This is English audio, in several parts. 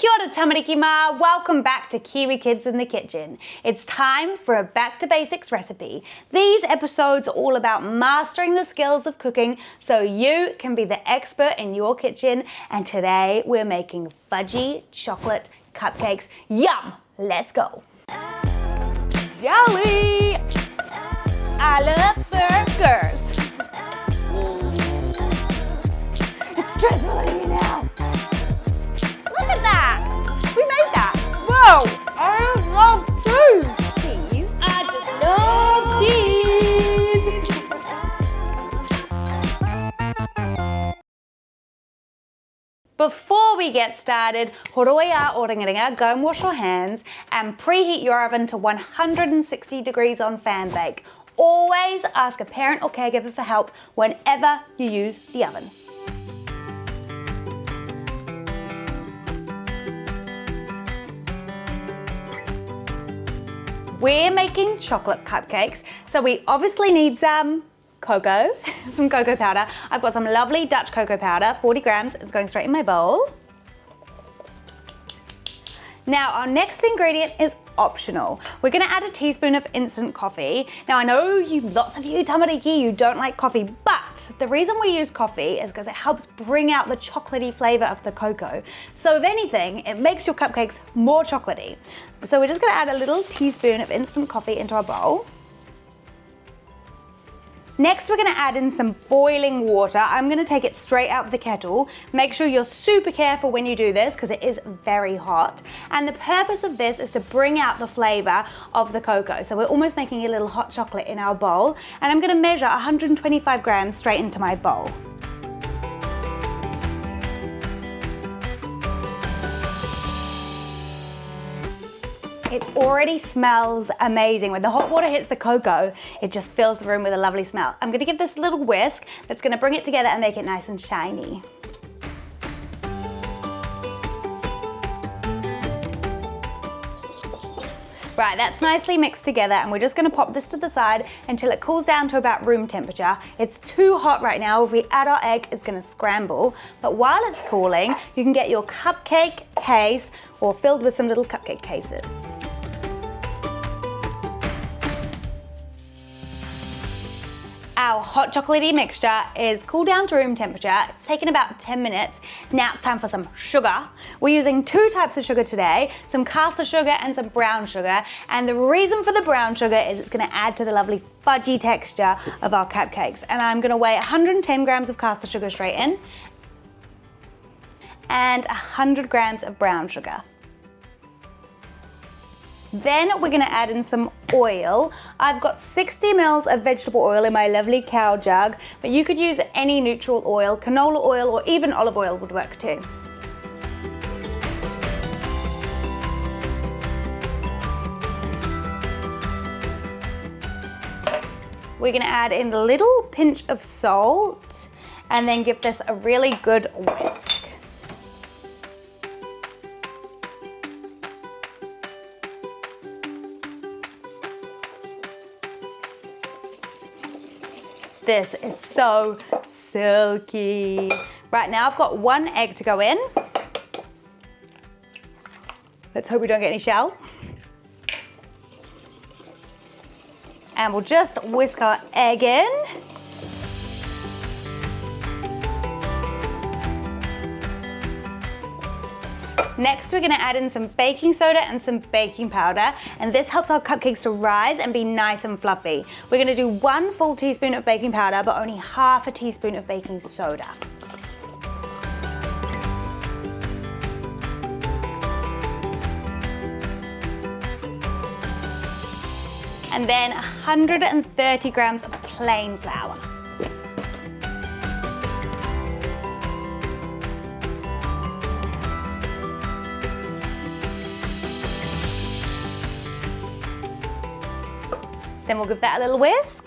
Kia ora tamariki ma, welcome back to Kiwi Kids in the Kitchen. It's time for a back to basics recipe. These episodes are all about mastering the skills of cooking so you can be the expert in your kitchen, and today we're making fudgy chocolate cupcakes. Yum! Let's go. Yummy! I love burgers. It's stressful in here now. Look at that! We made that! Whoa! I love cheese! I just love cheese! Before we get started, horoia o ringaringa, go and wash your hands and preheat your oven to 160 degrees on fan bake. Always ask a parent or caregiver for help whenever you use the oven. We're making chocolate cupcakes, so we obviously need some cocoa, some cocoa powder. I've got some lovely Dutch cocoa powder, 40 grams. It's going straight in my bowl. Now, our next ingredient is optional. We're gonna add a teaspoon of instant coffee. Now, I know lots of you tamariki, you don't like coffee, but the reason we use coffee is because it helps bring out the chocolatey flavor of the cocoa. So if anything, it makes your cupcakes more chocolatey. So we're just gonna add a little teaspoon of instant coffee into our bowl. Next, we're gonna add in some boiling water. I'm gonna take it straight out of the kettle. Make sure you're super careful when you do this because it is very hot. And the purpose of this is to bring out the flavor of the cocoa. So we're almost making a little hot chocolate in our bowl. And I'm gonna measure 125 grams straight into my bowl. It already smells amazing. When the hot water hits the cocoa, it just fills the room with a lovely smell. I'm gonna give this a little whisk that's gonna bring it together and make it nice and shiny. Right, that's nicely mixed together, and we're just gonna pop this to the side until it cools down to about room temperature. It's too hot right now. If we add our egg, it's gonna scramble. But while it's cooling, you can get your cupcake case or filled with some little cupcake cases. Our hot chocolatey mixture is cooled down to room temperature. It's taken about 10 minutes. Now it's time for some sugar. We're using two types of sugar today, some caster sugar and some brown sugar. And the reason for the brown sugar is it's gonna add to the lovely fudgy texture of our cupcakes. And I'm gonna weigh 110 grams of caster sugar straight in and 100 grams of brown sugar. Then we're gonna add in some oil. I've got 60 mils of vegetable oil in my lovely cow jug, but you could use any neutral oil, canola oil, or even olive oil would work too. We're gonna add in a little pinch of salt and then give this a really good whisk. This is so silky. Right now I've got one egg to go in. Let's hope we don't get any shell. And we'll just whisk our egg in. Next, we're gonna add in some baking soda and some baking powder, and this helps our cupcakes to rise and be nice and fluffy. We're gonna do 1 full teaspoon of baking powder, but only half a teaspoon of baking soda. And then 130 grams of plain flour. Then we'll give that a little whisk.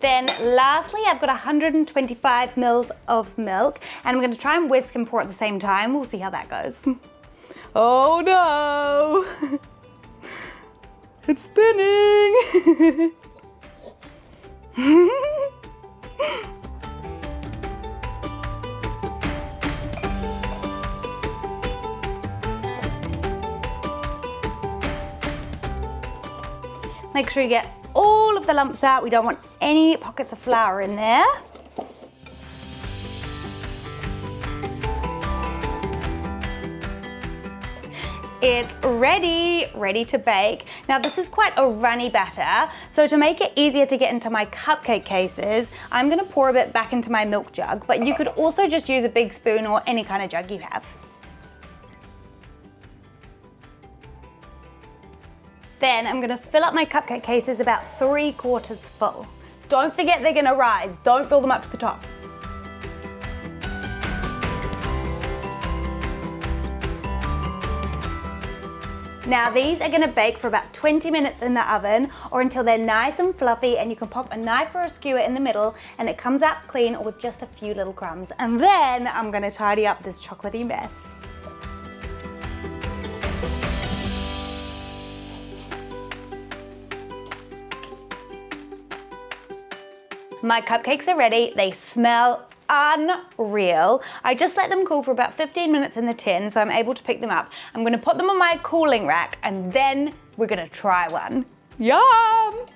Then lastly, I've got 125 mils of milk, and I'm going to try and whisk and pour at the same time. We'll see how that goes. Oh no! It's spinning. Make sure you get all of the lumps out. We don't want any pockets of flour in there. It's ready to bake. Now this is quite a runny batter, so to make it easier to get into my cupcake cases, I'm gonna pour a bit back into my milk jug, but you could also just use a big spoon or any kind of jug you have. Then I'm gonna fill up my cupcake cases about 3/4 full. Don't forget they're gonna rise, don't fill them up to the top. Now these are gonna bake for about 20 minutes in the oven or until they're nice and fluffy, and you can pop a knife or a skewer in the middle and it comes out clean with just a few little crumbs. And then I'm gonna tidy up this chocolatey mess. My cupcakes are ready. They smell unreal. I just let them cool for about 15 minutes in the tin, so I'm able to pick them up. I'm gonna put them on my cooling rack and then we're gonna try one. Yum!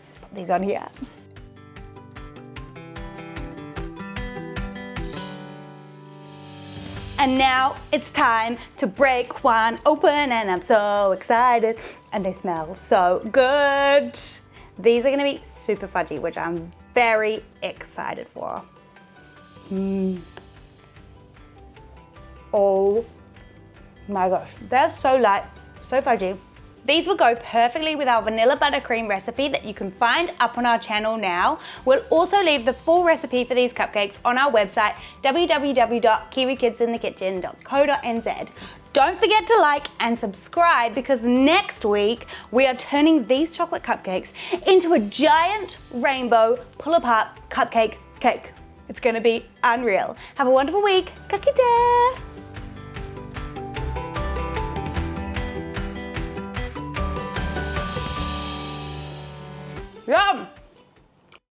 Let's put these on here. And now it's time to break one open, and I'm so excited. And they smell so good. These are gonna be super fudgy, which I'm very excited for. Oh my gosh, they're so light, so fudgy. These will go perfectly with our vanilla buttercream recipe that you can find up on our channel now. We'll also leave the full recipe for these cupcakes on our website, www.kiwikidsinthekitchen.co.nz. Don't forget to like and subscribe, because next week we are turning these chocolate cupcakes into a giant rainbow pull-apart cupcake cake. It's gonna be unreal. Have a wonderful week. Kakita! Yum!